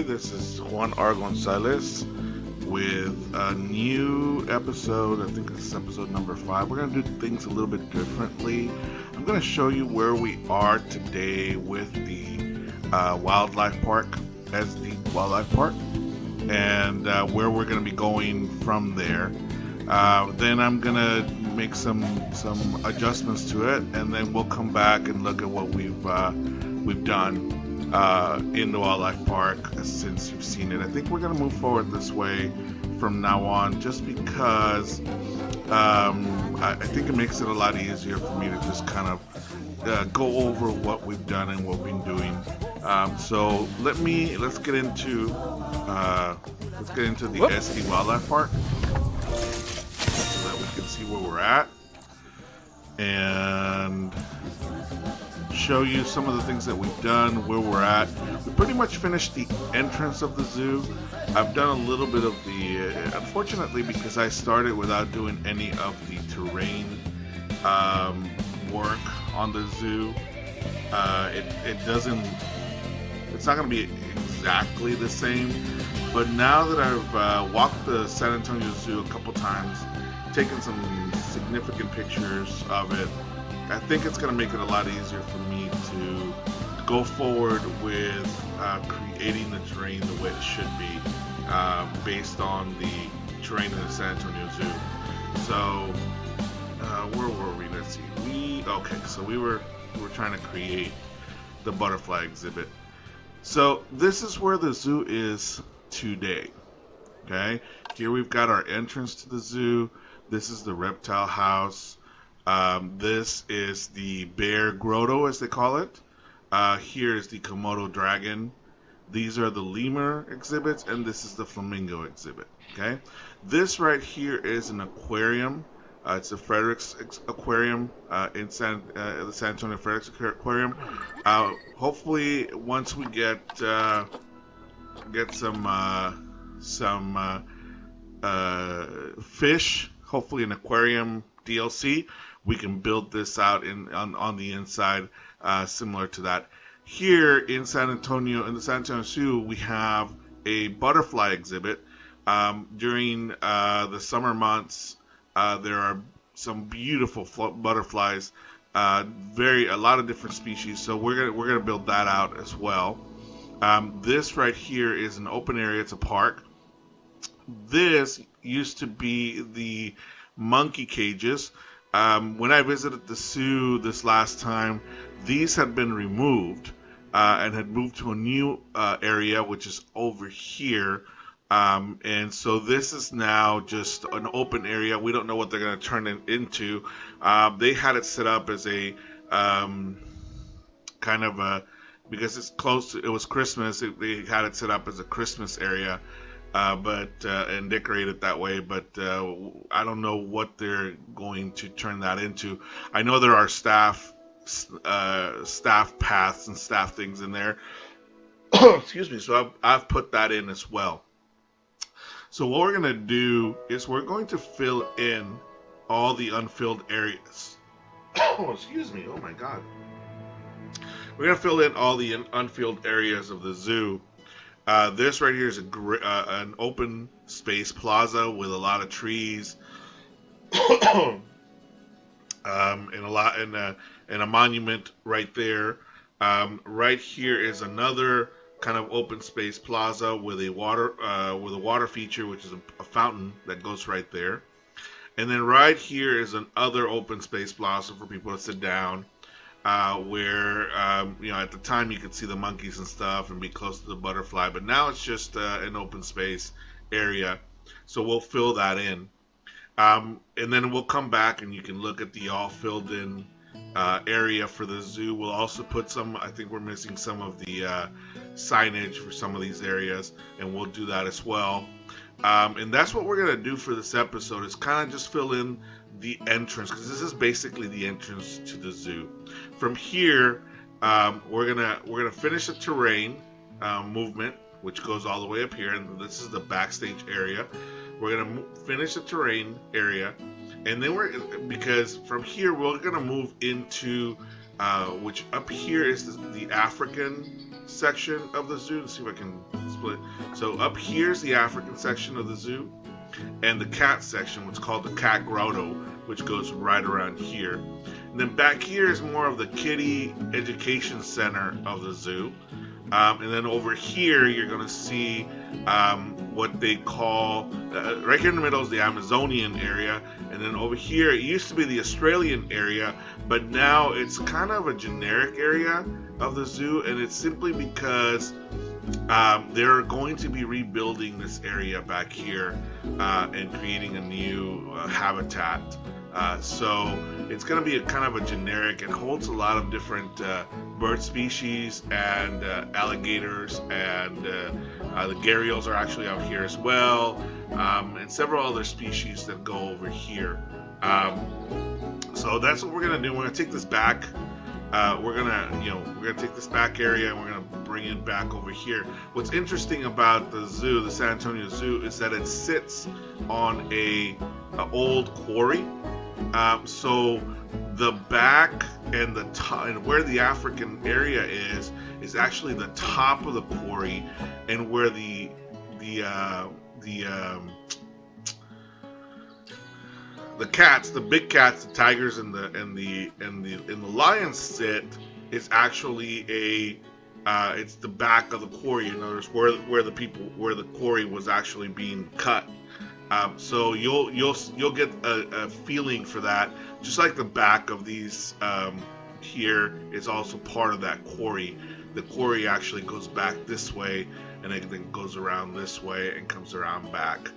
everybody. This is Juan R. Gonzalez with a new episode. I think this is episode number 5. We're going to do things a little bit differently. I'm going to show you where we are today with the Wildlife Park, SD Wildlife Park, and where we're going to be going from there. Then I'm going to make some adjustments to it, and then we'll come back and look at what we've done in the wildlife park since you've seen it. I think we're going to move forward this way from now on, just because I think it makes it a lot easier for me to just kind of go over what we've done and what we've been doing. So let's get into the SD Wildlife Park so that we can see where we're at and show you some of the things that we've done, where we're at. We pretty much finished the entrance of the zoo. I've done a little bit of the, unfortunately, because I started without doing any of the terrain work on the zoo. It's not going to be exactly the same, but now that I've walked the San Antonio Zoo a couple times, taken some significant pictures of it, I think it's going to make it a lot easier for me to go forward with creating the terrain the way it should be, based on the terrain in the San Antonio Zoo. So, where were we? Let's see. So we were trying to create the butterfly exhibit. So this is where the zoo is today. Okay, here we've got our entrance to the zoo. This is the reptile house. This is the bear grotto, as they call it. Here is the Komodo dragon. These are the lemur exhibits, and this is the flamingo exhibit. Okay, this right here is an aquarium. It's the Fredericks Aquarium in the San Antonio Fredericks Aquarium. Hopefully, once we get some fish, hopefully an aquarium DLC, we can build this out on the inside, similar to that. Here in San Antonio, in the San Antonio Zoo, we have a butterfly exhibit. During the summer months, there are some beautiful butterflies, a lot of different species. So we're gonna build that out as well. This right here is an open area. It's a park. This used to be the monkey cages. When I visited the zoo this last time, these had been removed and had moved to a new area, which is over here. And so this is now just an open area. We don't know what they're going to turn it into. They had it set up as a kind of a, because it's close to, it was Christmas, they had it set up as a Christmas area. And decorate it that way, but I don't know what they're going to turn that into. I know there are staff paths and staff things in there. Excuse me. So I've put that in as well. So what we're going to do is we're going to fill in all the unfilled areas. Excuse me. Oh my God. We're going to fill in all the unfilled areas of the zoo. This right here is an open space plaza with a lot of trees, and a monument right there. Right here is another kind of open space plaza with a water feature, which is a fountain that goes right there. And then right here is another open space plaza for people to sit down. Where at the time you could see the monkeys and stuff and be close to the butterfly, but now it's just an open space area. So we'll fill that in, and then we'll come back and you can look at the all filled in area for the zoo. We'll also put some. I think we're missing some of the signage for some of these areas, and we'll do that as well. And that's what we're gonna do for this episode. Is kind of just fill in the entrance, because this is basically the entrance to the zoo. From here, we're gonna finish the terrain movement, which goes all the way up here, and this is the backstage area. We're gonna finish the terrain area, and then because from here we're gonna move into which up here is the African section of the zoo. Let's see if I can split. So up here's the African section of the zoo, and the cat section, what's called the cat grotto, which goes right around here. And then back here is more of the kiddie education center of the zoo. And then over here, you're going to see what they call, right here in the middle is the Amazonian area. And then over here, it used to be the Australian area, but now it's kind of a generic area of the zoo. And it's simply because they're going to be rebuilding this area back here and creating a new habitat. So it's going to be a kind of a generic. It holds a lot of different bird species and alligators, and the gharials are actually out here as well, and several other species that go over here. So that's what we're going to do. We're going to take this back. We're gonna take this back area and we're gonna bring it back over here. What's interesting about the zoo, the San Antonio Zoo, is that it sits on a old quarry. So the back and the top, and where the African area is actually the top of the quarry, and where the cats, the big cats, the tigers, and the lions sit is actually it's the back of the quarry. In other words, where the quarry was actually being cut. So you'll get a feeling for that, just like the back of these here is also part of that quarry. The quarry actually goes back this way, and it then goes around this way and comes around back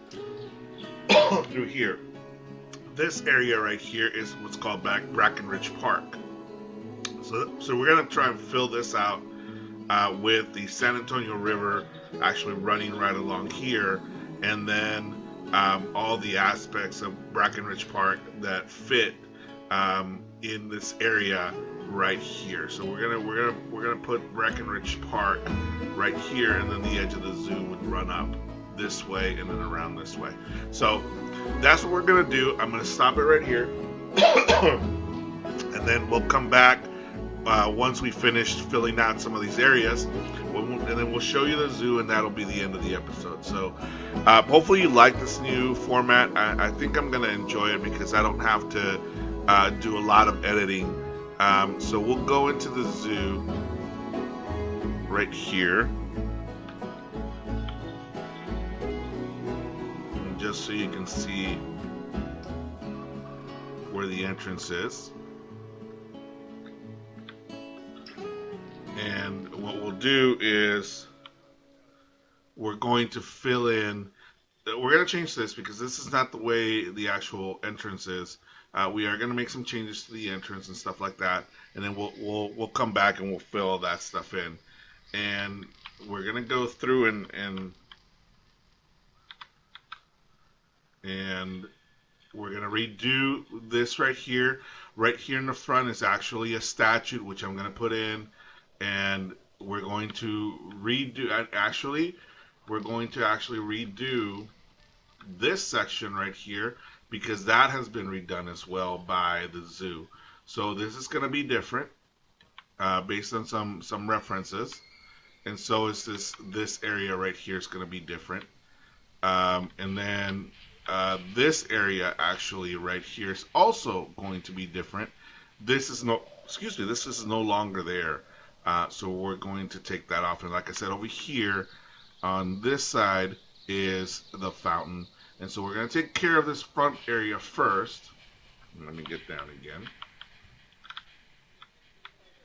through here. This area right here is what's called Brackenridge Park. So we're going to try and fill this out with the San Antonio River actually running right along here, and then all the aspects of Brackenridge Park that fit in this area right here. So we're gonna put Brackenridge Park right here, and then the edge of the zoo would run up this way and then around this way. So that's what we're gonna do. I'm gonna stop it right here, and then we'll come back once we finish filling out some of these areas, and then we'll show you the zoo, and that'll be the end of the episode. So hopefully you like this new format. I think I'm gonna enjoy it because I don't have to do a lot of editing. So we'll go into the zoo right here. Just so you can see where the entrance is. And what we'll do is we're going to fill in, we're going to change this because this is not the way the actual entrance is. We are going to make some changes to the entrance and stuff like that, and then we'll come back and we'll fill all that stuff in. And we're going to go through and we're going to redo this right here. Right here in the front is actually a statue, which I'm going to put in, and we're going to redo, we're going to actually redo this section right here because that has been redone as well by the zoo. So this is going to be different based on some references, and so is this area right here is going to be different, and then this area actually right here is also going to be different. This is no longer there. So we're going to take that off. And like I said, over here on this side is the fountain. And so we're going to take care of this front area first. Let me get down again.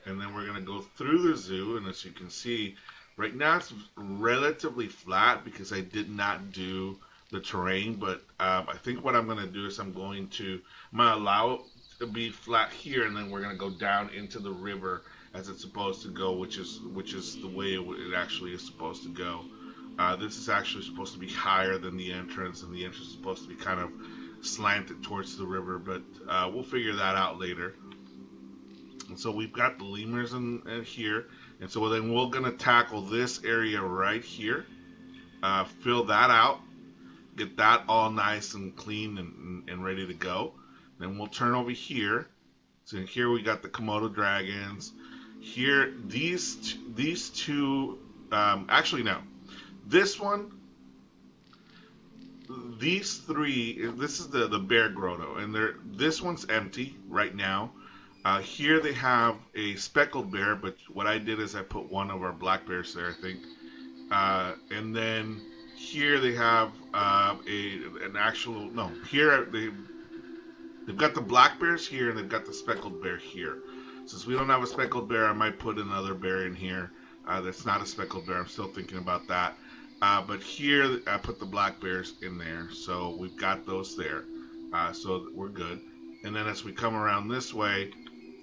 And then we're going to go through the zoo. And as you can see, right now it's relatively flat because I did not do the terrain, but I think what I'm going to do is I'm going to allow it to be flat here, and then we're going to go down into the river as it's supposed to go, which is the way it actually is supposed to go. This is actually supposed to be higher than the entrance, and the entrance is supposed to be kind of slanted towards the river, but we'll figure that out later. And so we've got the lemurs in here, and so then we're going to tackle this area right here, fill that out, get that all nice and clean and ready to go. Then we'll turn over here. So here we got the Komodo dragons. Here, these two, actually no, This one, these three, this is the bear grotto, and this one's empty right now. Here they have a speckled bear, but what I did is I put one of our black bears there, I think. And then here they have an actual, no, here they've got the black bears here and they've got the speckled bear here. Since we don't have a speckled bear, I might put another bear in here that's not a speckled bear. I'm still thinking about that. But here I put the black bears in there, so we've got those there. So we're good. And then as we come around this way,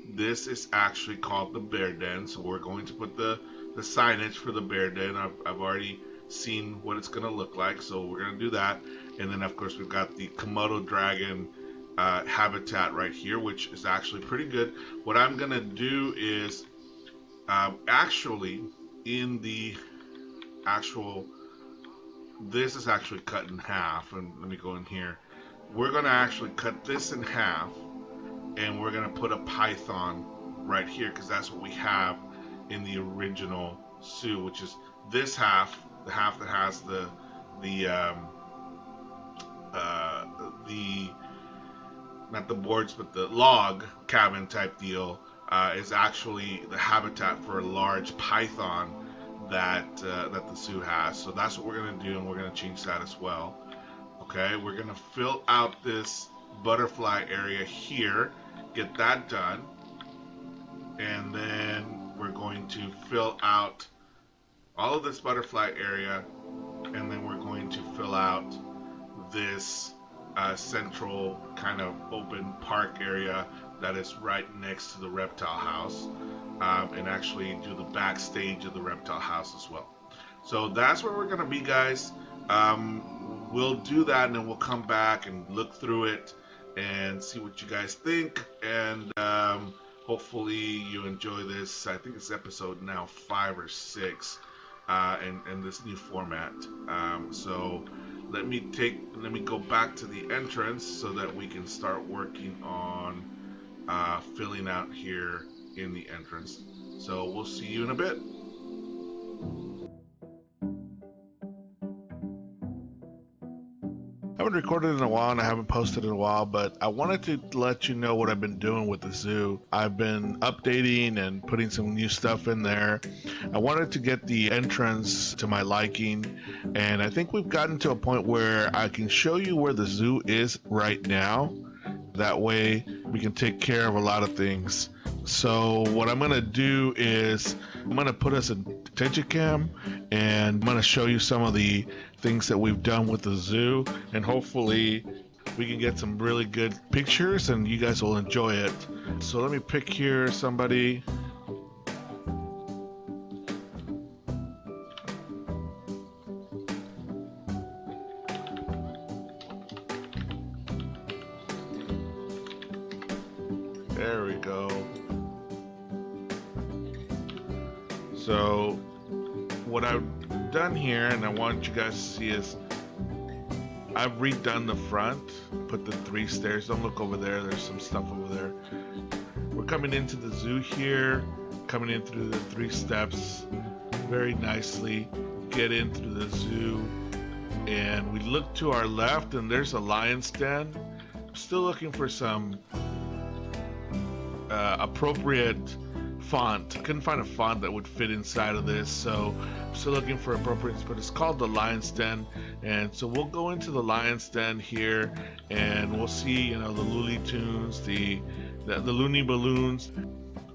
this is actually called the bear den. So we're going to put the signage for the bear den. I've already seen what it's going to look like, so we're going to do that. And then of course we've got the Komodo dragon habitat right here, which is actually pretty good. What I'm going to do is actually in the actual, this is actually cut in half, and let me go in here. We're going to actually cut this in half, and we're going to put a python right here, because that's what we have in the original zoo, which is this half, the half that has the not the boards, but the log cabin type deal, is actually the habitat for a large python that the zoo has. So that's what we're going to do, and we're going to change that as well. Okay, we're going to fill out this butterfly area here, get that done, and then we're going to fill out all of this butterfly area, and then we're going to fill out this central kind of open park area that is right next to the reptile house, and actually do the backstage of the reptile house as well. So that's where we're going to be, guys. We'll do that, and then we'll come back and look through it and see what you guys think, and hopefully you enjoy this. I think it's episode now 5 or 6 in this new format. So let me go back to the entrance so that we can start working on filling out here in the entrance. So we'll see you in a bit. I haven't recorded in a while and I haven't posted in a while, but I wanted to let you know what I've been doing with the zoo. I've been updating and putting some new stuff in there. I wanted to get the entrance to my liking, and I think we've gotten to a point where I can show you where the zoo is right now. That way we can take care of a lot of things. So what I'm going to do is I'm going to put us in Digicam, and I'm going to show you some of the things that we've done with the zoo, and hopefully we can get some really good pictures and you guys will enjoy it. So let me pick here somebody. There we go. So what I've done here, and I want you guys to see, is I've redone the front, put the 3 stairs. Don't look over there, there's some stuff over there. We're coming into the zoo here, coming in through the 3 steps very nicely, get in through the zoo, and we look to our left and there's a lion's den. I'm still looking for some appropriate font. I couldn't find a font that would fit inside of this, so I'm still looking for appropriate, but it's called the Lion's Den. And so we'll go into the Lion's Den here, and we'll see, you know, the Looney Tunes, the Looney Balloons,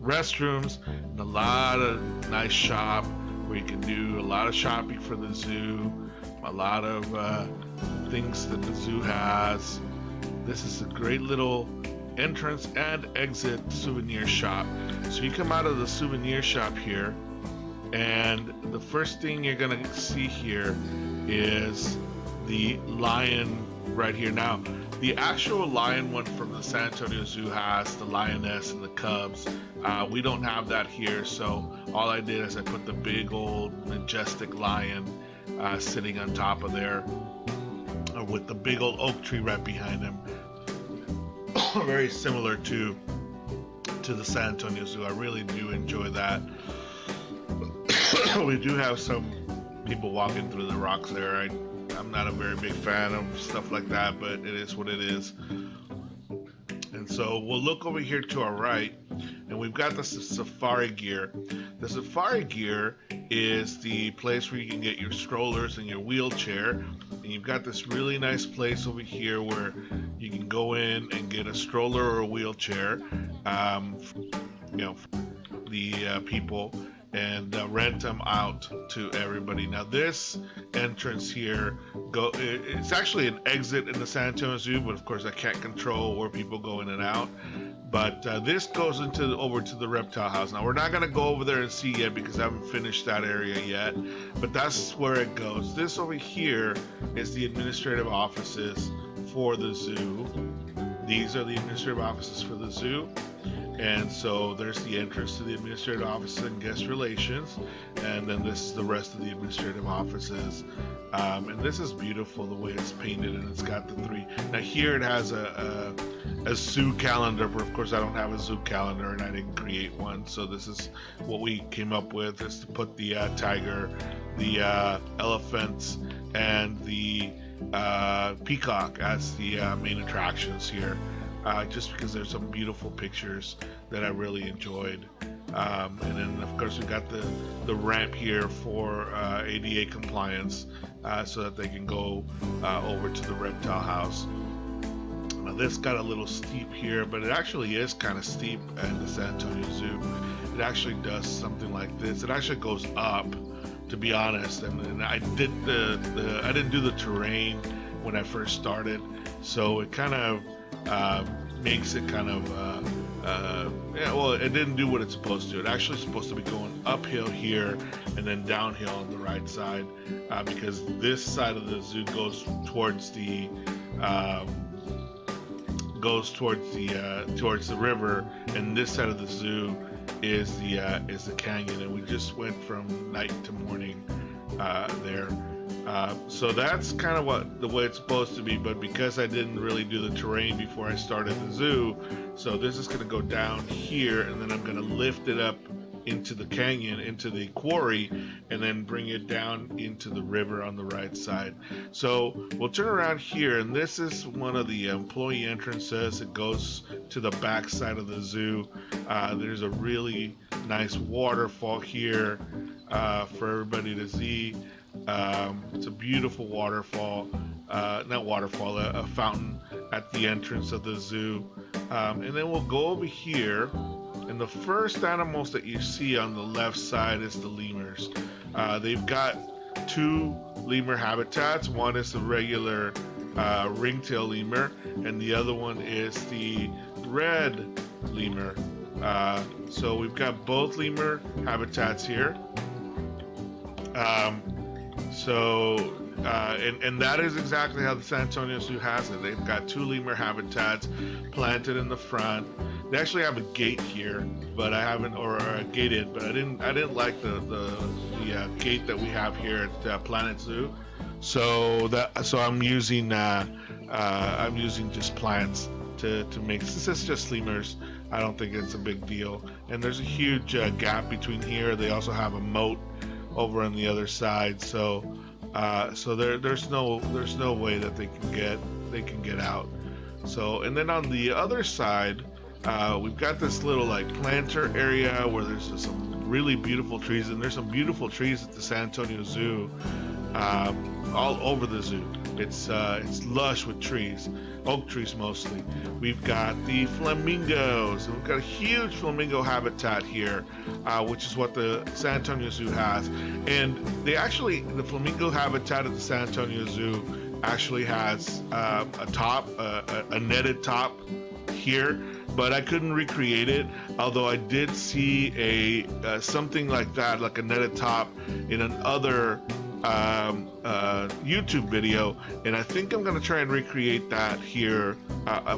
restrooms, and a lot of nice shop where you can do a lot of shopping for the zoo, a lot of things that the zoo has. This is a great little entrance and exit souvenir shop. So you come out of the souvenir shop here, and the first thing you're gonna see here is the lion right here. Now, the actual lion one from the San Antonio Zoo has the lioness and the cubs. We don't have that here, so all I did is I put the big old majestic lion sitting on top of there, with the big old oak tree right behind him. Very similar to the San Antonio Zoo. I really do enjoy that. We do have some people walking through the rocks there. I'm not a very big fan of stuff like that, but it is what it is. And so we'll look over here to our right, and we've got the safari gear. The safari gear is the place where you can get your strollers and your wheelchair. And you've got this really nice place over here where you can go in and get a stroller or a wheelchair, the people, and rent them out to everybody. Now this entrance here, it's actually an exit in the San Antonio Zoo, but of course I can't control where people go in and out. But this goes over to the reptile house. Now we're not going to go over there and see yet because I haven't finished that area yet, but that's where it goes. This over here is the administrative offices for the zoo. These are the administrative offices for the zoo. And so there's the entrance to the administrative offices and guest relations, and then this is the rest of the administrative offices. And this is beautiful the way it's painted, and it's got the three. Now here it has a zoo calendar, but of course I don't have a zoo calendar and I didn't create one. So this is what we came up with, is to put the tiger, the elephants, and the peacock as the main attractions here. Just because there's some beautiful pictures that I really enjoyed. And then of course we've got the ramp here for ADA compliance, so that they can go over to the reptile house. Now this got a little steep here, but it actually is kind of steep at the San Antonio Zoo. It actually does something like this. It actually goes up, to be honest. And I didn't do the terrain when I first started, so it kind of makes it kind of it didn't do what it's supposed to. It actually is supposed to be going uphill here and then downhill on the right side, because this side of the zoo goes towards the river, and this side of the zoo is the canyon, and we just went from night to morning there. So that's kind of the way it's supposed to be, but because I didn't really do the terrain before I started the zoo, so this is going to go down here, and then I'm going to lift it up into the canyon, into the quarry, and then bring it down into the river on the right side. So we'll turn around here, and this is one of the employee entrances. It goes to the back side of the zoo. There's a really nice waterfall here for everybody to see. It's a beautiful waterfall, a fountain at the entrance of the zoo. And then we'll go over here, and the first animals that you see on the left side is the lemurs. They've got two lemur habitats. One is the regular ringtail lemur, and the other one is the red lemur. So we've got both lemur habitats here. And that is exactly how the San Antonio Zoo has it. They've got two lemur habitats planted in the front. They actually have a gate here, but I haven't, or gated, but I didn't like the gate that we have here at Planet Zoo. So I'm using just plants to make. Since it's just lemurs, I don't think it's a big deal. And there's a huge gap between here. They also have a moat over on the other side, so there's no way that they can get out. So, and then on the other side, we've got this little like planter area where there's some really beautiful trees, and there's some beautiful trees at the San Antonio Zoo, all over the zoo. It's lush with trees, oak trees mostly. We've got the flamingos. We've got a huge flamingo habitat here, which is what the San Antonio Zoo has. And the flamingo habitat at the San Antonio Zoo actually has a netted top here, but I couldn't recreate it. Although I did see something like that, like a netted top, in another YouTube video, and I think I'm going to try and recreate that here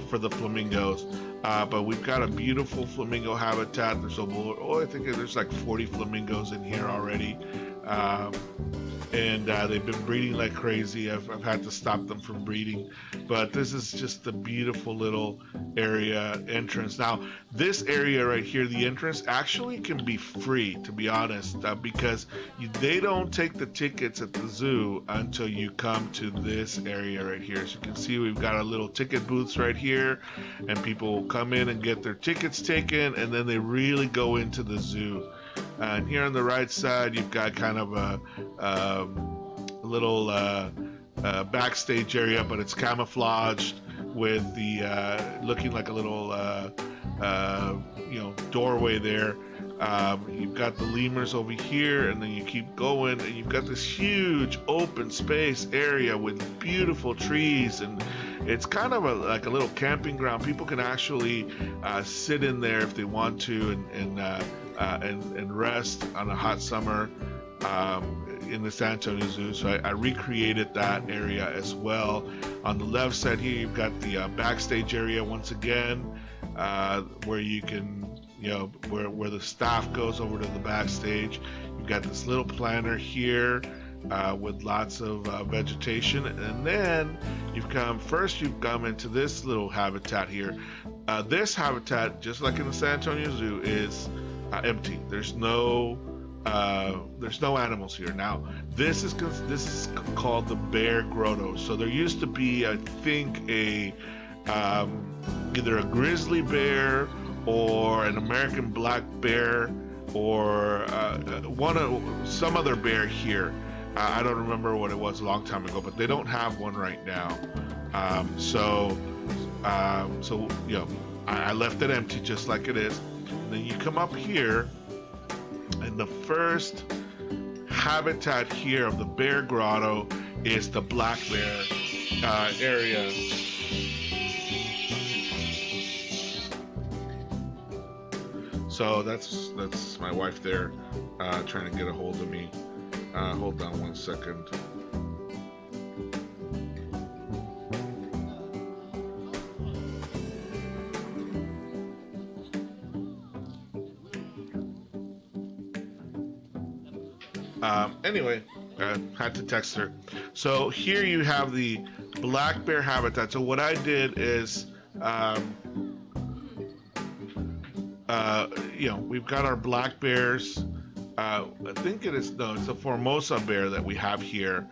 for the flamingos. But we've got a beautiful flamingo habitat. I think there's like 40 flamingos in here already. and they've been breeding like crazy. I've had to stop them from breeding, but this is just a beautiful little area entrance. Now, this area right here, the entrance actually can be free, to be honest, because they don't take the tickets at the zoo until you come to this area right here. As you can see, we've got our little ticket booths right here, and people come in and get their tickets taken, and then they really go into the zoo. And here on the right side, you've got kind of a little backstage area, but it's camouflaged with the looking like a little doorway there. You've got the lemurs over here, and then you keep going, and you've got this huge open space area with beautiful trees, and it's kind of like a little camping ground. People can actually sit in there if they want to, and rest on a hot summer in the San Antonio Zoo. So I recreated that area as well. On the left side here, you've got the backstage area once again, where you can, where the staff goes over to the backstage. You've got this little planter here with lots of vegetation, and then you've come into this little habitat here. This habitat, just like in the San Antonio Zoo, is empty. There's no animals here. Now, this is called the bear grotto. So there used to be, I think, either a grizzly bear or an American black bear or some other bear here. I don't remember what it was a long time ago, but they don't have one right now. So I left it empty just like it is. And then you come up here, and the first habitat here of the bear grotto is the black bear area. So that's my wife there trying to get a hold of me. Hold on one second. Anyway, I had to text her. So here you have the black bear habitat. So what I did is, we've got our black bears. I think it's a Formosa bear that we have here,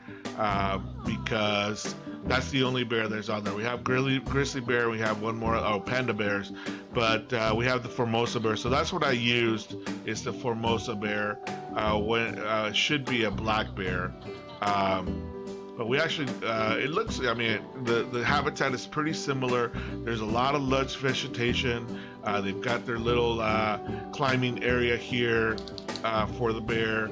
because that's the only bear that's on there. We have grizzly bear, we have one more, panda bears, but we have the Formosa bear. So that's what I used, is the Formosa bear. When should be a black bear. But we actually, it looks, the habitat is pretty similar. There's a lot of lush vegetation. They've got their little climbing area here for the bear.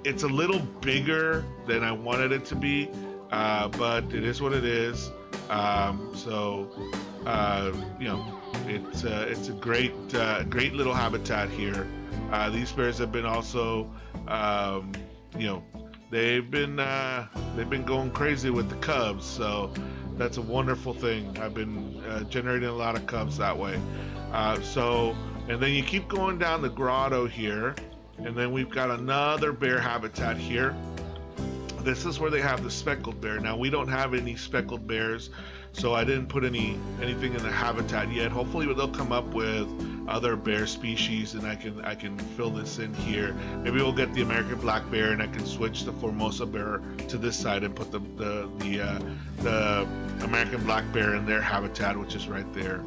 It's a little bigger than I wanted it to be, but it is what it is. It's a great little habitat here. These bears have been also, they've been going crazy with the cubs, so that's a wonderful thing. I've been generating a lot of cubs that way. And then you keep going down the grotto here, and then we've got another bear habitat here. This is where they have the speckled bear. Now, we don't have any speckled bears, so I didn't put anything in the habitat yet. Hopefully they'll come up with other bear species, and I can fill this in here. Maybe we'll get the American black bear, and I can switch the Formosa bear to this side and put the American black bear in their habitat, which is right there.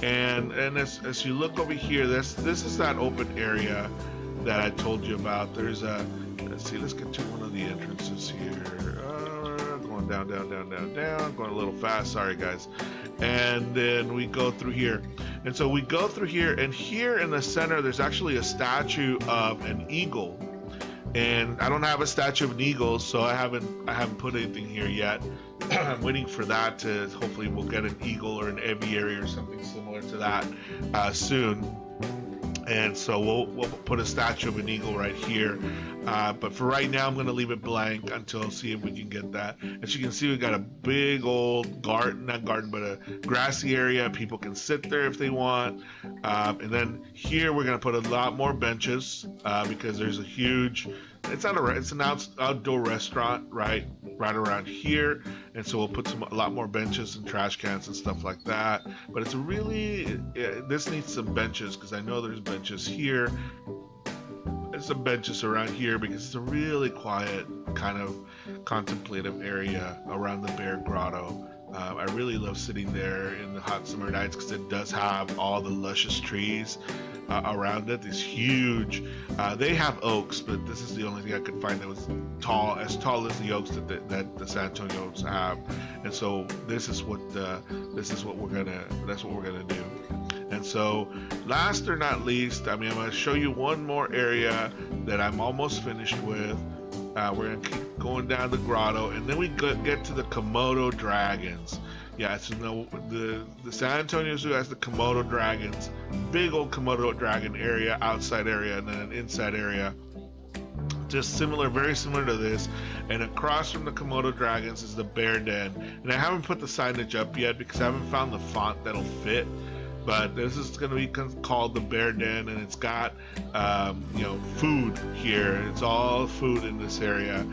And as you look over here, this is that open area that I told you about. There's let's get to one of the entrances here. Going down, going a little fast, sorry guys. And then we go through here. And so we go through here, and here in the center, there's actually a statue of an eagle. And I don't have a statue of an eagle, so I haven't put anything here yet. I'm waiting for that to, hopefully we'll get an eagle or an aviary or something similar to that soon. And so we'll put a statue of an eagle right here. But for right now, I'm going to leave it blank until see if we can get that. As you can see, we've got a big old but a grassy area. People can sit there if they want. And then here, we're going to put a lot more benches because there's a huge it's not a it's an outdoor restaurant right around here, and so we'll put a lot more benches and trash cans and stuff like that. But it's a really this needs some benches because I know there's benches here and some benches around here because it's a really quiet kind of contemplative area around the Bear Grotto. I really love sitting there in the hot summer nights because it does have all the luscious trees around it. These huge, they have oaks, but this is the only thing I could find that was tall, as tall as the oaks that the San Antonio oaks have. And so this is what that's what we're gonna do. And so, last or not least, I mean, I'm gonna show you one more area that I'm almost finished with. We're gonna keep going down the grotto, and then we get to the Komodo dragons. Yeah, so the San Antonio Zoo has the Komodo dragons, big old Komodo dragon area, outside area, and then an inside area. Just similar, very similar to this. And across from the Komodo dragons is the bear den. And I haven't put the signage up yet because I haven't found the font that'll fit. But this is going to be called the Bear Den, and it's got, food here. It's all food in this area.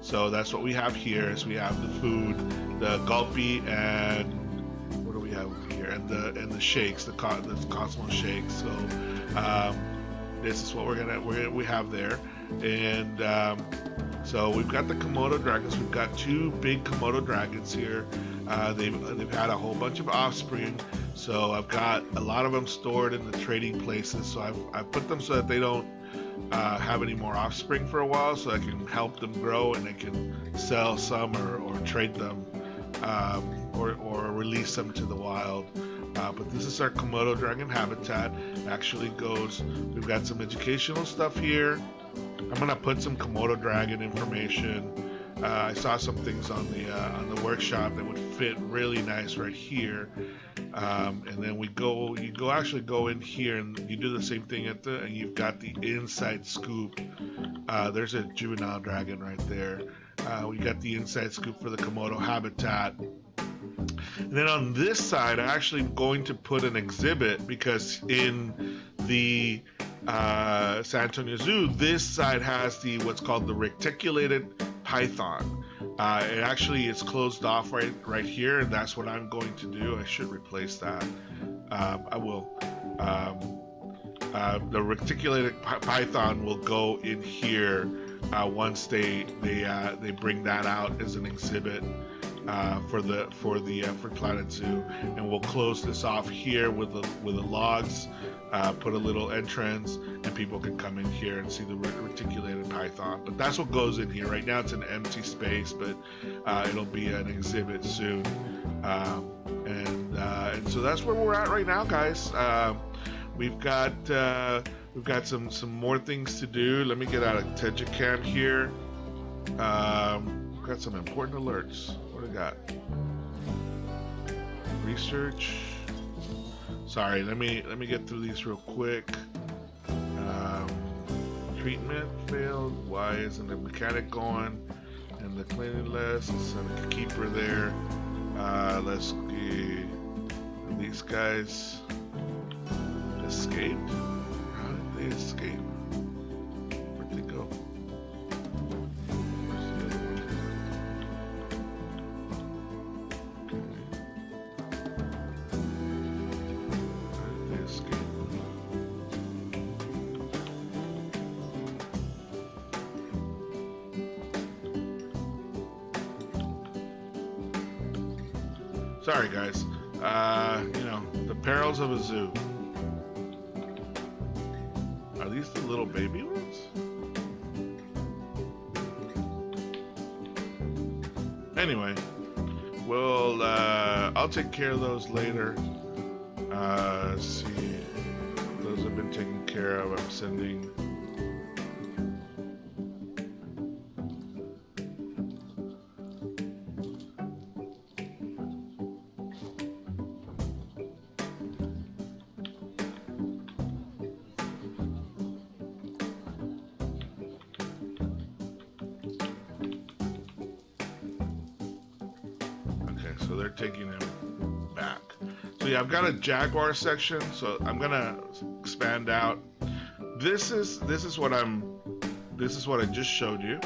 So that's what we have here. Is we have the food, the gulpy, and what do we have here? And the shakes, the Cosmo shakes. So this is what we have there, and so we've got the Komodo dragons. We've got two big Komodo dragons here. They've had a whole bunch of offspring. So I've got a lot of them stored in the trading places. So I've put them so that they don't have any more offspring for a while, so I can help them grow and I can sell some or trade them or release them to the wild. But this is our Komodo dragon habitat. It actually goes. We've got some educational stuff here. I'm gonna put some Komodo dragon information. I saw some things on the workshop that would fit really nice right here, and then you actually go in here and you do the same thing and you've got the inside scoop. There's a juvenile dragon right there. We got the inside scoop for the Komodo habitat. And then on this side, I'm actually going to put an exhibit because in the San Antonio Zoo, this side has what's called the reticulated python. It actually is closed off right here, and that's what I'm going to do. I should replace that. I will. The reticulated python will go in here once they bring that out as an exhibit for Planet Zoo, and we'll close this off here with the logs. Put a little entrance, and people can come in here and see the reticulated python. But that's what goes in here. Right now it's an empty space, but it'll be an exhibit soon. And so that's where we're at right now, guys. We've got some more things to do. Let me get out of Tejicam here. We've got some important alerts. What do we got? Research. Sorry, let me get through these real quick. Treatment failed. Why isn't the mechanic going? And the cleaning list. Send a keeper there. Let's see. These guys escaped. How did they escape? Where'd they go? Where's the other one? Sorry, guys. The perils of a zoo. Are these the little baby ones? Anyway, I'll take care of those later. Let's see. Those have been taken care of. I'm sending. So they're taking him back. So yeah, I've got a jaguar section, so I'm gonna expand out. This is what I'm this is what I just showed you.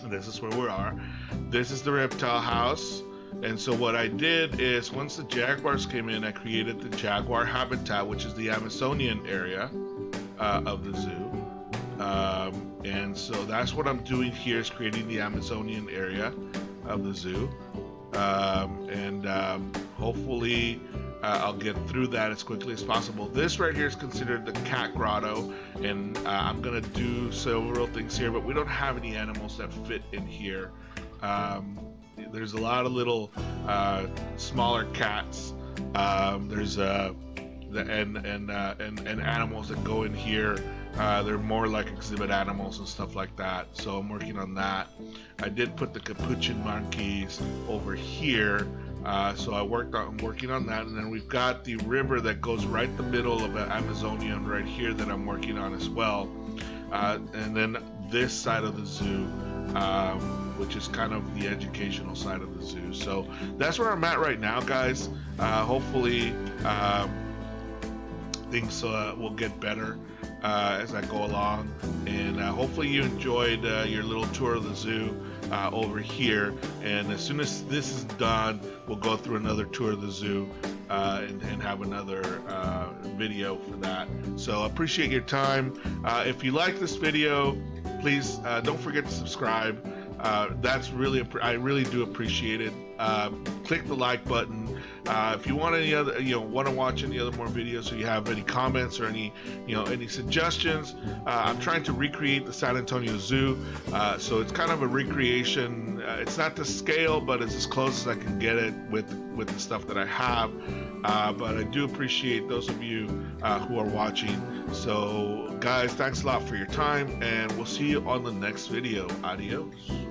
This is where we are. This is the reptile house. And so what I did is, once the jaguars came in, I created the jaguar habitat, which is the Amazonian area of the zoo. And so that's what I'm doing here, is creating the Amazonian area of the zoo. Hopefully I'll get through that as quickly as possible. This right here is considered the cat grotto, and I'm gonna do several things here, but we don't have any animals that fit in here. There's a lot of little smaller cats. There's and animals that go in here. They're more like exhibit animals and stuff like that. So I'm working on that. I did put the capuchin monkeys over here. So I'm working on that, and then we've got the river that goes right in the middle of Amazonian right here that I'm working on as well. And then this side of the zoo, which is kind of the educational side of the zoo. So that's where I'm at right now, guys. Hopefully things will get better as I go along, and hopefully you enjoyed your little tour of the zoo over here. And as soon as this is done, we'll go through another tour of the zoo and have another video for that. So appreciate your time. If you like this video, please don't forget to subscribe. That's really, I really do appreciate it. Click the like button. If you want any other, want to watch any other more videos, or you have any comments or any, any suggestions, I'm trying to recreate the San Antonio Zoo. So it's kind of a recreation. It's not to scale, but it's as close as I can get it with the stuff that I have. But I do appreciate those of you who are watching. So guys, thanks a lot for your time, and we'll see you on the next video. Adios.